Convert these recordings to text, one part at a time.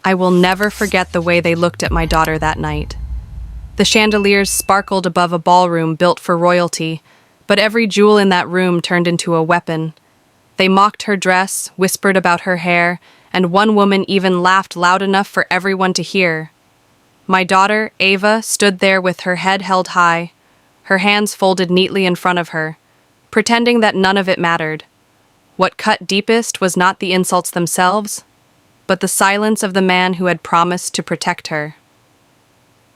I will never forget the way they looked at my daughter that night. The chandeliers sparkled above a ballroom built for royalty, but every jewel in that room turned into a weapon. They mocked her dress, whispered about her hair, and one woman even laughed loud enough for everyone to hear. My daughter, Ava, stood there with her head held high, her hands folded neatly in front of her, pretending that none of it mattered. What cut deepest was not the insults themselves, but the silence of the man who had promised to protect her.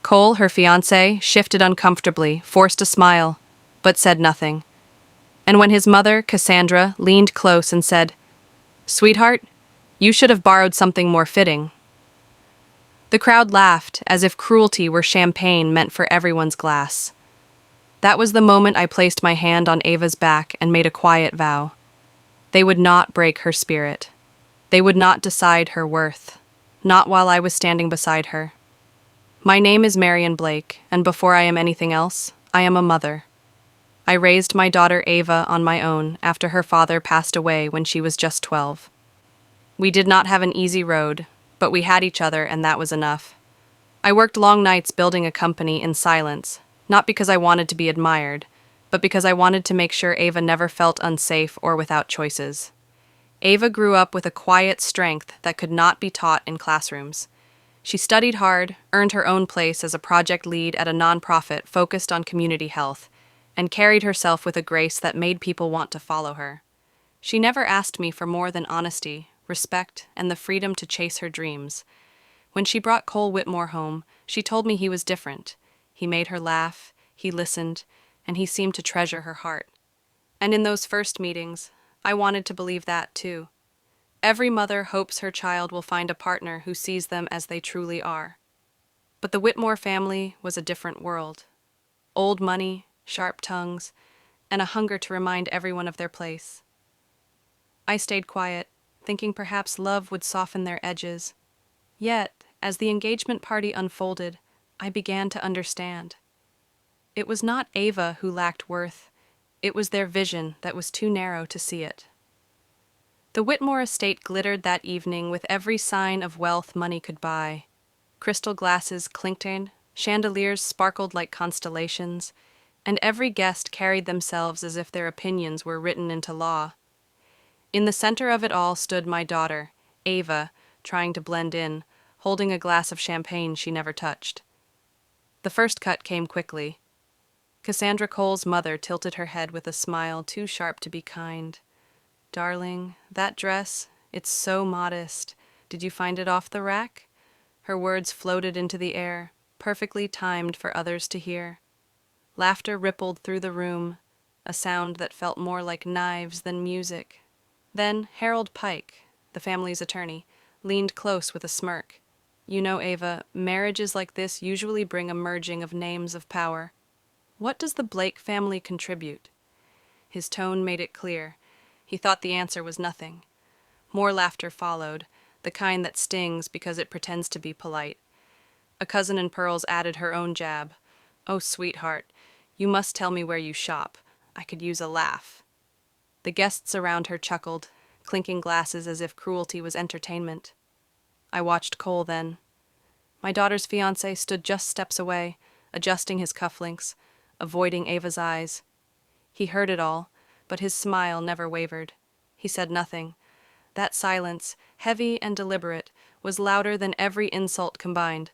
Cole, her fiancé, shifted uncomfortably, forced a smile, but said nothing. And when his mother, Cassandra, leaned close and said, "Sweetheart, you should have borrowed something more fitting." The crowd laughed, as if cruelty were champagne meant for everyone's glass. That was the moment I placed my hand on Ava's back and made a quiet vow. They would not break her spirit. They would not decide her worth, not while I was standing beside her. My name is Marion Blake, and before I am anything else, I am a mother. I raised my daughter Ava on my own after her father passed away when she was just 12. We did not have an easy road, but we had each other, and that was enough. I worked long nights building a company in silence, not because I wanted to be admired, but because I wanted to make sure Ava never felt unsafe or without choices. Ava grew up with a quiet strength that could not be taught in classrooms. She studied hard, earned her own place as a project lead at a nonprofit focused on community health, and carried herself with a grace that made people want to follow her. She never asked me for more than honesty, respect, and the freedom to chase her dreams. When she brought Cole Whitmore home, she told me he was different. He made her laugh, he listened, and he seemed to treasure her heart. And in those first meetings, I wanted to believe that, too. Every mother hopes her child will find a partner who sees them as they truly are. But the Whitmore family was a different world. Old money, sharp tongues, and a hunger to remind everyone of their place. I stayed quiet, thinking perhaps love would soften their edges. Yet, as the engagement party unfolded, I began to understand. It was not Ava who lacked worth. It was their vision that was too narrow to see it. The Whitmore estate glittered that evening with every sign of wealth money could buy. Crystal glasses clinked, chandeliers sparkled like constellations, and every guest carried themselves as if their opinions were written into law. In the center of it all stood my daughter, Ava, trying to blend in, holding a glass of champagne she never touched. The first cut came quickly. Cassandra Cole's mother tilted her head with a smile too sharp to be kind. "Darling, that dress, it's so modest. Did you find it off the rack?" Her words floated into the air, perfectly timed for others to hear. Laughter rippled through the room, a sound that felt more like knives than music. Then Harold Pike, the family's attorney, leaned close with a smirk. "You know, Ava, marriages like this usually bring a merging of names of power. What does the Blake family contribute?" His tone made it clear. He thought the answer was nothing. More laughter followed, the kind that stings because it pretends to be polite. A cousin in pearls added her own jab. "Oh, sweetheart, you must tell me where you shop. I could use a laugh." The guests around her chuckled, clinking glasses as if cruelty was entertainment. I watched Cole then. My daughter's fiancé stood just steps away, adjusting his cufflinks, avoiding Ava's eyes. He heard it all, but his smile never wavered. He said nothing. That silence, heavy and deliberate, was louder than every insult combined,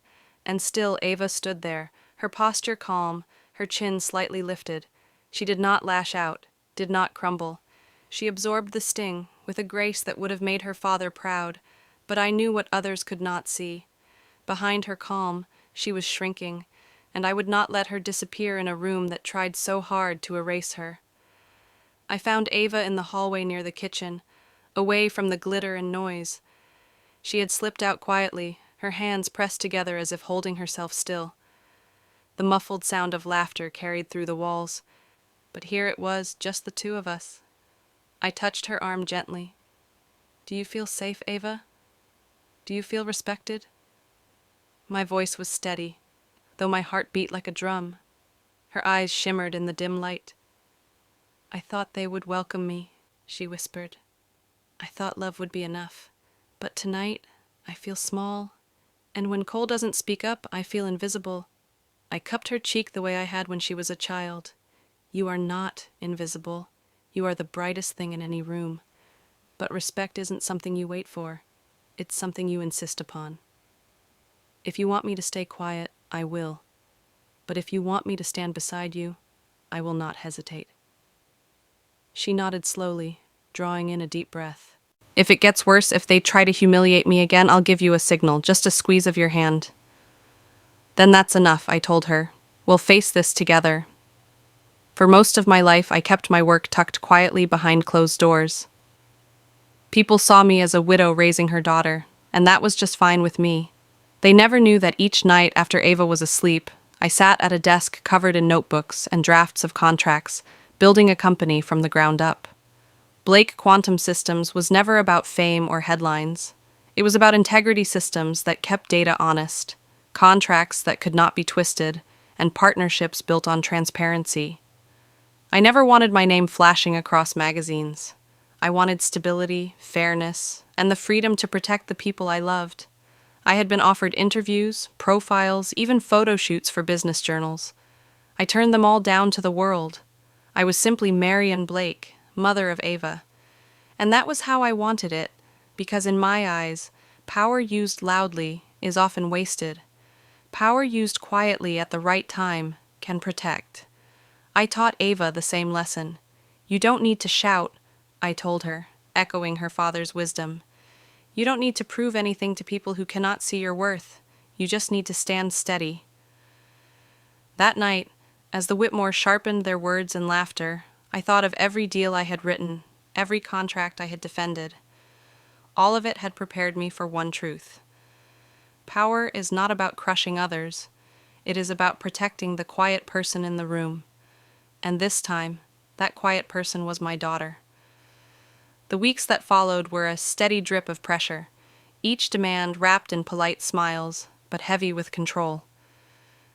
and still Ava stood there, her posture calm, her chin slightly lifted. She did not lash out, did not crumble. She absorbed the sting with a grace that would have made her father proud, but I knew what others could not see. Behind her calm, she was shrinking, and I would not let her disappear in a room that tried so hard to erase her. I found Ava in the hallway near the kitchen, away from the glitter and noise. She had slipped out quietly, her hands pressed together as if holding herself still. The muffled sound of laughter carried through the walls, but here it was, just the two of us. I touched her arm gently. "Do you feel safe, Ava? Do you feel respected?" My voice was steady, though my heart beat like a drum. Her eyes shimmered in the dim light. "I thought they would welcome me," she whispered. "I thought love would be enough. But tonight, I feel small And when Cole doesn't speak up, I feel invisible. I cupped her cheek the way I had when she was a child. You are not invisible. You are the brightest thing in any room. But respect isn't something you wait for. It's something you insist upon. If you want me to stay quiet, I will. But if you want me to stand beside you, I will not hesitate. She nodded slowly, drawing in a deep breath. If it gets worse, if they try to humiliate me again, I'll give you a signal, just a squeeze of your hand. Then that's enough, I told her. We'll face this together. For most of my life, I kept my work tucked quietly behind closed doors. People saw me as a widow raising her daughter, and that was just fine with me. They never knew that each night after Ava was asleep, I sat at a desk covered in notebooks and drafts of contracts, building a company from the ground up. Blake Quantum Systems was never about fame or headlines. It was about integrity systems that kept data honest, contracts that could not be twisted, and partnerships built on transparency. I never wanted my name flashing across magazines. I wanted stability, fairness, and the freedom to protect the people I loved. I had been offered interviews, profiles, even photo shoots for business journals. I turned them all down to the world. I was simply Marian Blake, mother of Ava. And that was how I wanted it, because in my eyes, power used loudly is often wasted. Power used quietly at the right time can protect. I taught Ava the same lesson. You don't need to shout, I told her, echoing her father's wisdom. You don't need to prove anything to people who cannot see your worth. You just need to stand steady. That night, as the Whitmores sharpened their words and laughter, I thought of every deal I had written, every contract I had defended. All of it had prepared me for one truth. Power is not about crushing others. It is about protecting the quiet person in the room. And this time, that quiet person was my daughter. The weeks that followed were a steady drip of pressure, each demand wrapped in polite smiles, but heavy with control.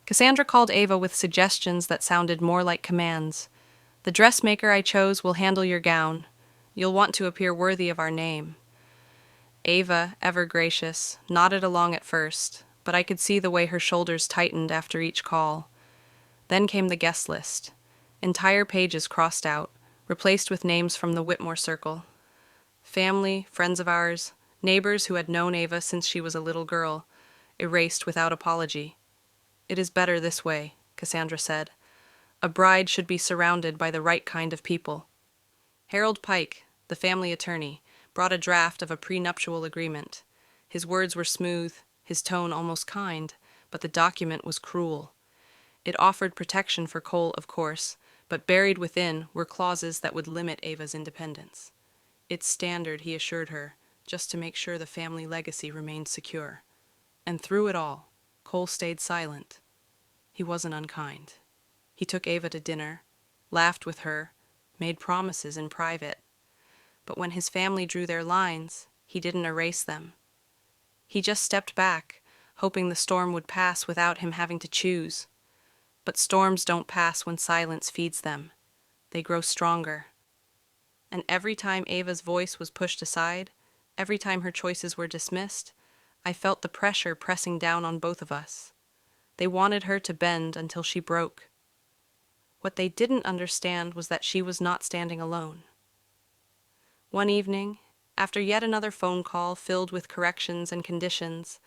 Cassandra called Ava with suggestions that sounded more like commands. The dressmaker I chose will handle your gown. You'll want to appear worthy of our name. Ava, ever gracious, nodded along at first, but I could see the way her shoulders tightened after each call. Then came the guest list. Entire pages crossed out, replaced with names from the Whitmore circle. Family, friends of ours, neighbors who had known Ava since she was a little girl, erased without apology. It is better this way, Cassandra said. A bride should be surrounded by the right kind of people. Harold Pike, the family attorney, brought a draft of a prenuptial agreement. His words were smooth, his tone almost kind, but the document was cruel. It offered protection for Cole, of course, but buried within were clauses that would limit Ava's independence. It's standard, he assured her, just to make sure the family legacy remained secure. And through it all, Cole stayed silent. He wasn't unkind. He took Ava to dinner, laughed with her, made promises in private. But when his family drew their lines, he didn't erase them. He just stepped back, hoping the storm would pass without him having to choose. But storms don't pass when silence feeds them. They grow stronger. And every time Ava's voice was pushed aside, every time her choices were dismissed, I felt the pressure pressing down on both of us. They wanted her to bend until she broke. What they didn't understand was that she was not standing alone. One evening, after yet another phone call filled with corrections and conditions,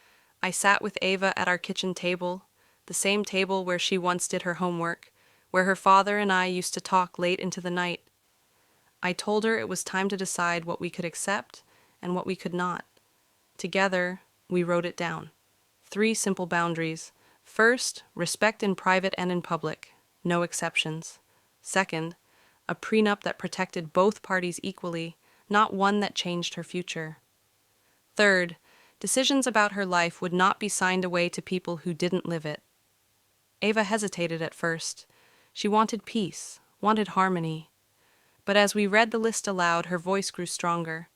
I sat with Ava at our kitchen table, the same table where she once did her homework, where her father and I used to talk late into the night. I told her it was time to decide what we could accept and what we could not. Together, we wrote it down. 3 simple boundaries. First, respect in private and in public. No exceptions. Second, a prenup that protected both parties equally, not one that changed her future. Third, decisions about her life would not be signed away to people who didn't live it. Ava hesitated at first. She wanted peace, wanted harmony. But as we read the list aloud, her voice grew stronger.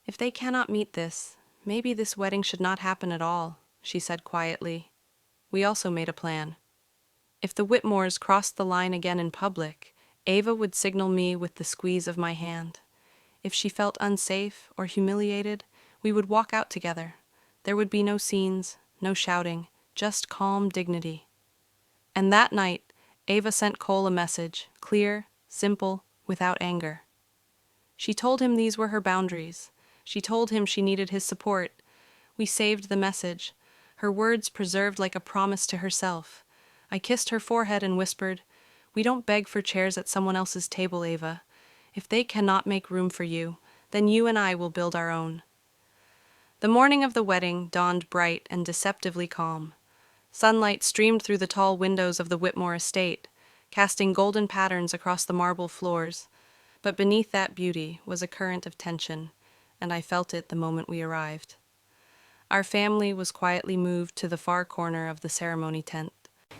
If they cannot meet this, maybe this wedding should not happen at all, she said quietly. We also made a plan. If the Whitmores crossed the line again in public, Ava would signal me with the squeeze of my hand. If she felt unsafe or humiliated, we would walk out together. There would be no scenes, no shouting, just calm dignity. And that night, Ava sent Cole a message, clear, simple, without anger. She told him these were her boundaries. She told him she needed his support. We saved the message, her words preserved like a promise to herself. I kissed her forehead and whispered, "We don't beg for chairs at someone else's table, Ava. If they cannot make room for you, then you and I will build our own." The morning of the wedding dawned bright and deceptively calm. Sunlight streamed through the tall windows of the Whitmore estate, casting golden patterns across the marble floors. But beneath that beauty was a current of tension, and I felt it the moment we arrived. Our family was quietly moved to the far corner of the ceremony tent.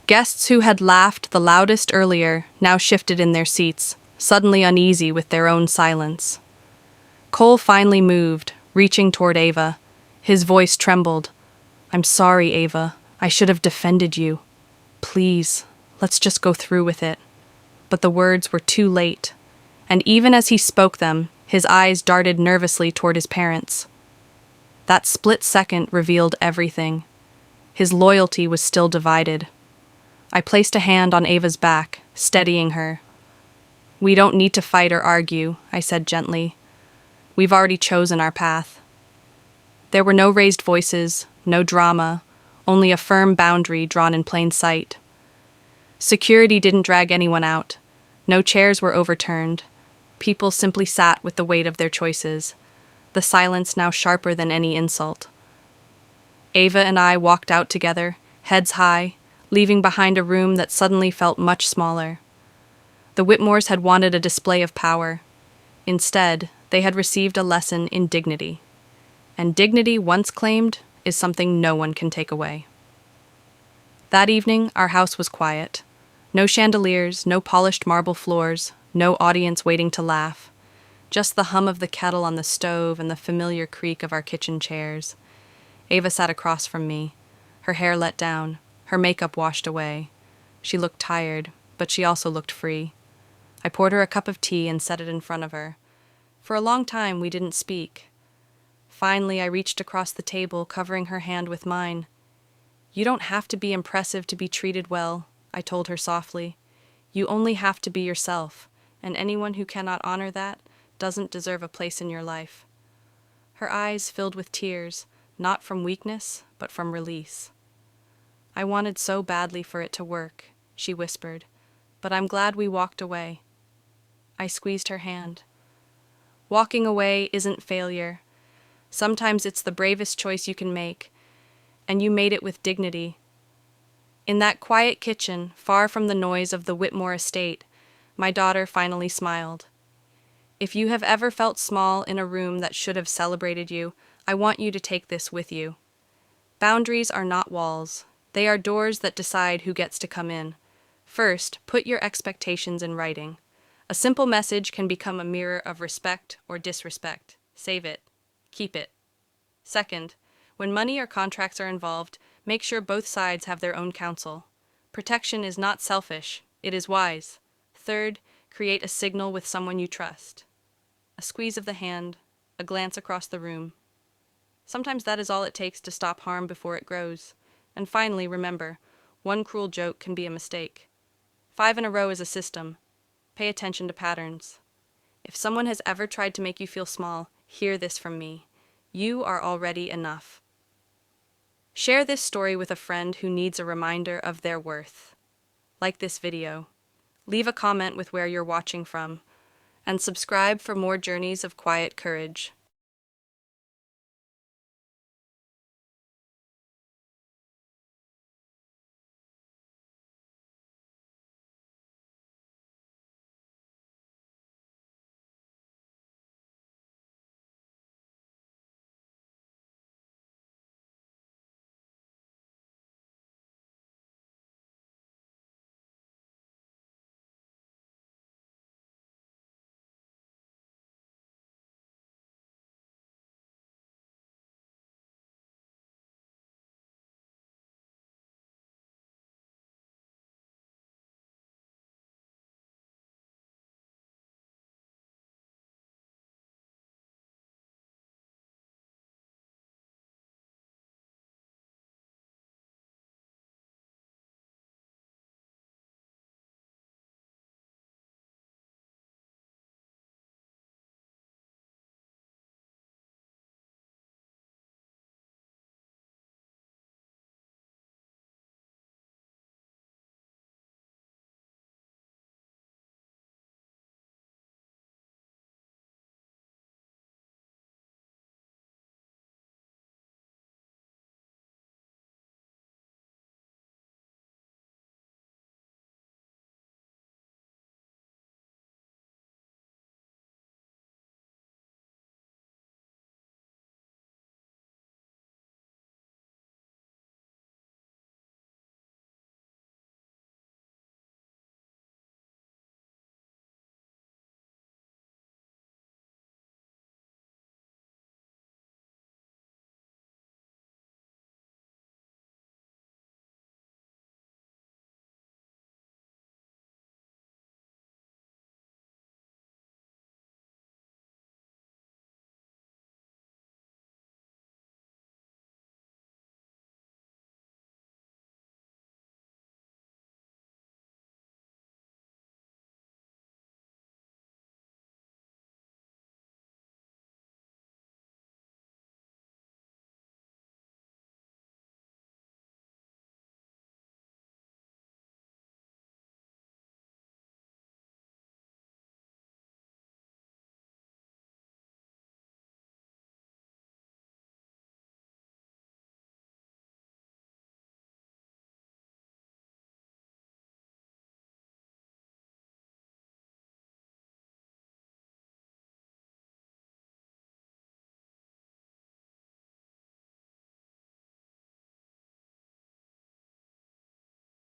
Guests who had laughed the loudest earlier now shifted in their seats, suddenly uneasy with their own silence. Cole finally moved, reaching toward Ava. His voice trembled. "I'm sorry, Ava. I should have defended you. Please, let's just go through with it." But the words were too late, and even as he spoke them, his eyes darted nervously toward his parents. That split second revealed everything. His loyalty was still divided. I placed a hand on Ava's back, steadying her. "We don't need to fight or argue," I said gently. "We've already chosen our path." There were no raised voices, no drama, only a firm boundary drawn in plain sight. Security didn't drag anyone out. No chairs were overturned. People simply sat with the weight of their choices, the silence now sharper than any insult. Ava and I walked out together, heads high, leaving behind a room that suddenly felt much smaller. The Whitmores had wanted a display of power. Instead, they had received a lesson in dignity. And dignity, once claimed, is something no one can take away. That evening, our house was quiet. No chandeliers, no polished marble floors, no audience waiting to laugh. Just the hum of the kettle on the stove and the familiar creak of our kitchen chairs. Ava sat across from me, her hair let down, her makeup washed away. She looked tired, but she also looked free. I poured her a cup of tea and set it in front of her. For a long time, we didn't speak. Finally, I reached across the table, covering her hand with mine. "You don't have to be impressive to be treated well," I told her softly. "You only have to be yourself, and anyone who cannot honor that doesn't deserve a place in your life." Her eyes filled with tears, not from weakness, but from release. "I wanted so badly for it to work," she whispered, "but I'm glad we walked away." I squeezed her hand. Walking away isn't failure. Sometimes it's the bravest choice you can make, and you made it with dignity. In that quiet kitchen, far from the noise of the Whitmore estate, my daughter finally smiled. If you have ever felt small in a room that should have celebrated you, I want you to take this with you. Boundaries are not walls. They are doors that decide who gets to come in. First, put your expectations in writing. A simple message can become a mirror of respect or disrespect. Save it. Keep it. Second, when money or contracts are involved, make sure both sides have their own counsel. Protection is not selfish, it is wise. Third, create a signal with someone you trust. A squeeze of the hand, a glance across the room. Sometimes that is all it takes to stop harm before it grows. And finally, remember, one cruel joke can be a mistake. 5 in a row is a system. Pay attention to patterns. If someone has ever tried to make you feel small, hear this from me. You are already enough. Share this story with a friend who needs a reminder of their worth. Like this video. Leave a comment with where you're watching from. And subscribe for more journeys of quiet courage.